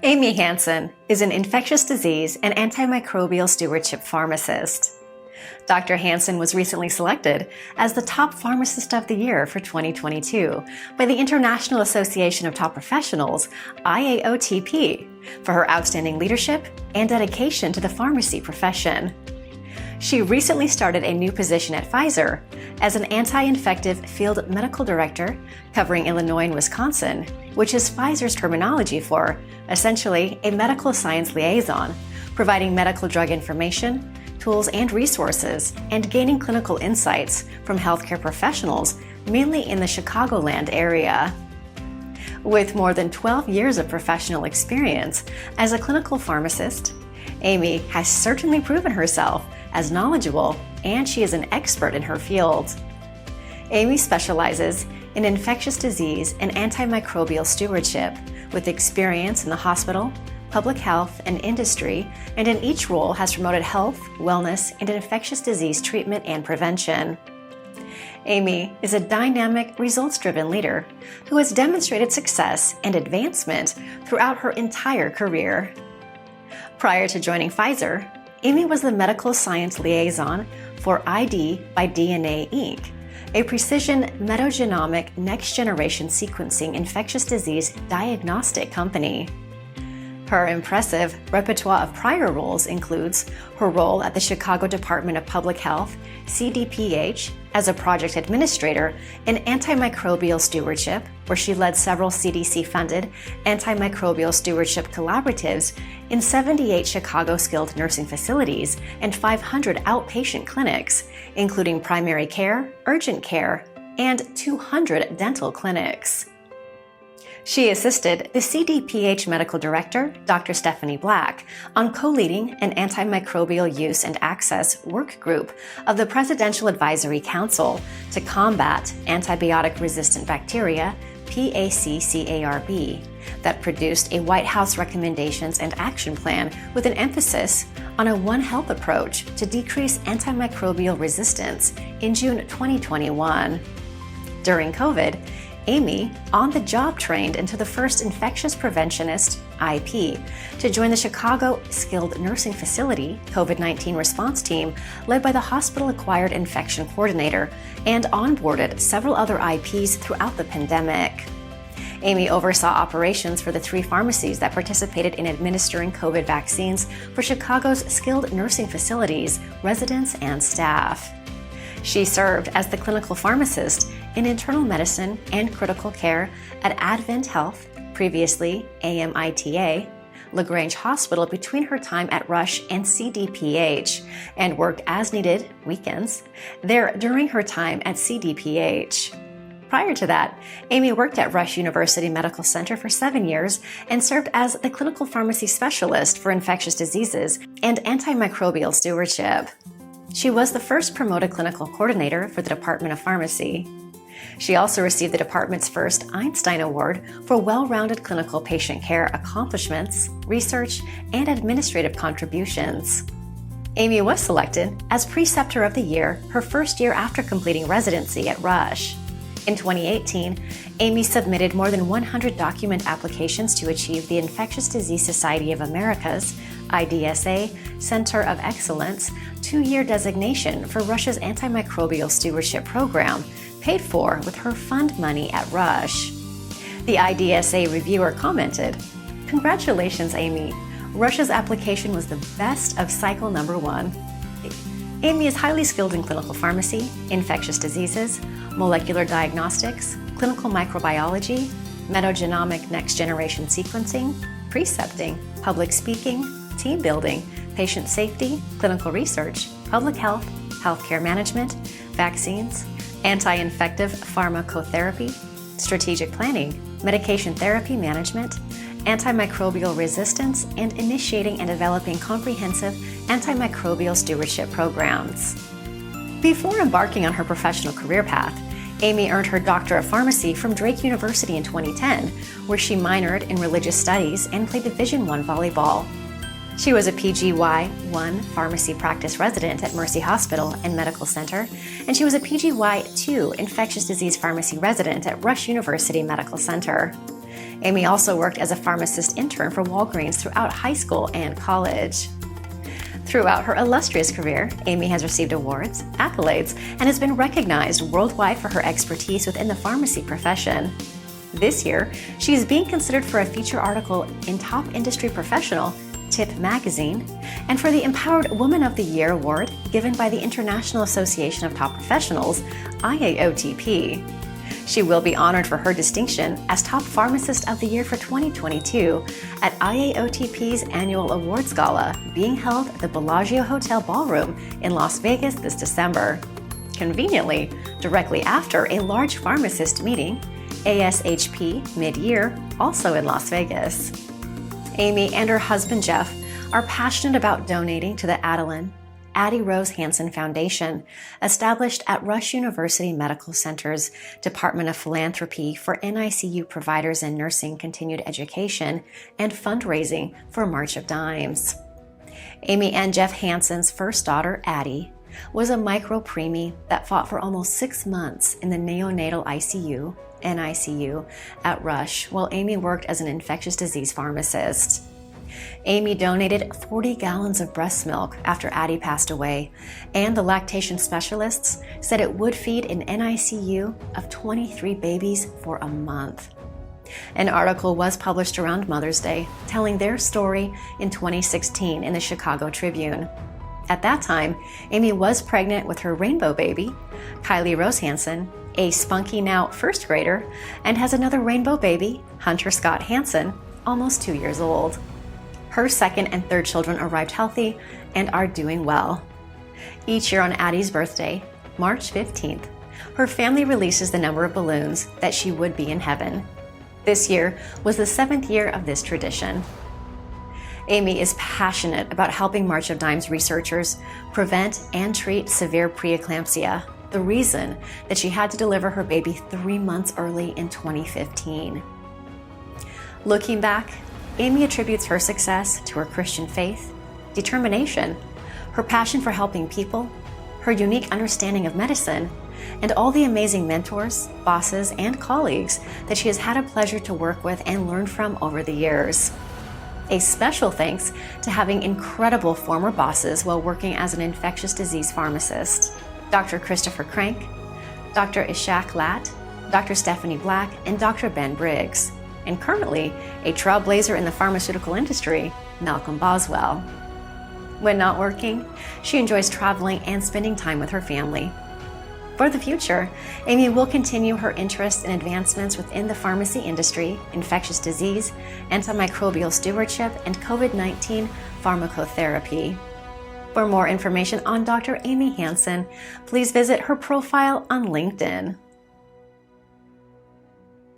Amy Hanson is an infectious disease and antimicrobial stewardship pharmacist. Dr. Hanson was recently selected as the Top Pharmacist of the Year for 2022 by the International Association of Top Professionals, IAOTP, for her outstanding leadership and dedication to the pharmacy profession. She recently started a new position at Pfizer as an anti-infective field medical director covering Illinois and Wisconsin, which is Pfizer's terminology for, essentially, a medical science liaison, providing medical drug information, tools and resources, and gaining clinical insights from healthcare professionals, mainly in the Chicagoland area. With more than 12 years of professional experience as a clinical pharmacist, Amy has certainly proven herself as knowledgeable, and she is an expert in her field. Amy specializes in infectious disease and antimicrobial stewardship, with experience in the hospital, public health, and industry, and in each role has promoted health, wellness, and infectious disease treatment and prevention. Amy is a dynamic, results-driven leader who has demonstrated success and advancement throughout her entire career. Prior to joining Pfizer, Amy was the medical science liaison for ID by DNA Inc., a precision metagenomic next-generation sequencing infectious disease diagnostic company. Her impressive repertoire of prior roles includes her role at the Chicago Department of Public Health, CDPH, as a project administrator in antimicrobial stewardship, where she led several CDC-funded antimicrobial stewardship collaboratives in 78 Chicago skilled nursing facilities and 500 outpatient clinics, including primary care, urgent care, and 200 dental clinics. She assisted the CDPH Medical Director, Dr. Stephanie Black, on co-leading an antimicrobial use and access work group of the Presidential Advisory Council to combat antibiotic-resistant bacteria, PACCARB, that produced a White House recommendations and action plan with an emphasis on a One Health approach to decrease antimicrobial resistance in June 2021. During COVID, Amy on-the-job trained into the first infectious preventionist, IP, to join the Chicago Skilled Nursing Facility COVID-19 response team led by the hospital-acquired infection coordinator, and onboarded several other IPs throughout the pandemic. Amy oversaw operations for the 3 pharmacies that participated in administering COVID vaccines for Chicago's skilled nursing facilities, residents, and staff. She served as the clinical pharmacist in internal medicine and critical care at Advent Health, previously AMITA, LaGrange Hospital between her time at Rush and CDPH, and worked as needed weekends there during her time at CDPH. Prior to that, Amy worked at Rush University Medical Center for 7 years and served as the clinical pharmacy specialist for infectious diseases and antimicrobial stewardship. She was the first promoted clinical coordinator for the Department of Pharmacy. She also received the department's first Einstein Award for well-rounded clinical patient care accomplishments, research, and administrative contributions. Amy was selected as Preceptor of the Year her first year after completing residency at Rush. In 2018, Amy submitted more than 100 document applications to achieve the Infectious Disease Society of America's IDSA Center of Excellence 2-year designation for Rush's antimicrobial stewardship program, paid for with her fund money at Rush. The IDSA reviewer commented, "Congratulations, Amy. Rush's application was the best of cycle number 1. Amy is highly skilled in clinical pharmacy, infectious diseases, molecular diagnostics, clinical microbiology, metagenomic next-generation sequencing, precepting, public speaking, team building, patient safety, clinical research, public health, healthcare management, vaccines, anti-infective pharmacotherapy, strategic planning, medication therapy management, antimicrobial resistance, and initiating and developing comprehensive antimicrobial stewardship programs." Before embarking on her professional career path, Amy earned her Doctor of Pharmacy from Drake University in 2010, where she minored in religious studies and played Division I volleyball. She was a PGY-1 pharmacy practice resident at Mercy Hospital and Medical Center, and she was a PGY-2 infectious disease pharmacy resident at Rush University Medical Center. Amy also worked as a pharmacist intern for Walgreens throughout high school and college. Throughout her illustrious career, Amy has received awards, accolades, and has been recognized worldwide for her expertise within the pharmacy profession. This year, she is being considered for a feature article in Top Industry Professional, Tip magazine, and for the Empowered Woman of the Year award given by the International Association of Top Professionals, IAOTP. She will be honored for her distinction as Top Pharmacist of the Year for 2022 at IAOTP's annual awards gala being held at the Bellagio Hotel Ballroom in Las Vegas this December. Conveniently, directly after a large pharmacist meeting, ASHP mid-year, also in Las Vegas. Amy and her husband Jeff are passionate about donating to the Addie Rose Hanson Foundation, established at Rush University Medical Center's Department of Philanthropy for NICU providers and nursing continued education and fundraising for March of Dimes. Amy and Jeff Hanson's first daughter, Addie, was a micro-preemie that fought for almost 6 months in the neonatal ICU, NICU, at Rush while Amy worked as an infectious disease pharmacist. Amy donated 40 gallons of breast milk after Addie passed away, and the lactation specialists said it would feed an NICU of 23 babies for a month. An article was published around Mother's Day telling their story in 2016 in the Chicago Tribune. At that time, Amy was pregnant with her rainbow baby, Kylie Rose Hanson, a spunky now first grader, and has another rainbow baby, Hunter Scott Hanson, almost 2 years old. Her second and third children arrived healthy and are doing well. Each year on Addie's birthday, March 15th, her family releases the number of balloons that she would be in heaven. This year was the 7th year of this tradition. Amy is passionate about helping March of Dimes researchers prevent and treat severe preeclampsia, the reason that she had to deliver her baby 3 months early in 2015. Looking back, Amy attributes her success to her Christian faith, determination, her passion for helping people, her unique understanding of medicine, and all the amazing mentors, bosses, and colleagues that she has had a pleasure to work with and learn from over the years. A special thanks to having incredible former bosses while working as an infectious disease pharmacist: Dr. Christopher Crank, Dr. Ishak Lat, Dr. Stephanie Black, and Dr. Ben Briggs, and currently a trailblazer in the pharmaceutical industry, Malcolm Boswell. When not working, she enjoys traveling and spending time with her family. For the future, Amy will continue her interest in advancements within the pharmacy industry, infectious disease, antimicrobial stewardship, and COVID-19 pharmacotherapy. For more information on Dr. Amy Hanson, please visit her profile on LinkedIn.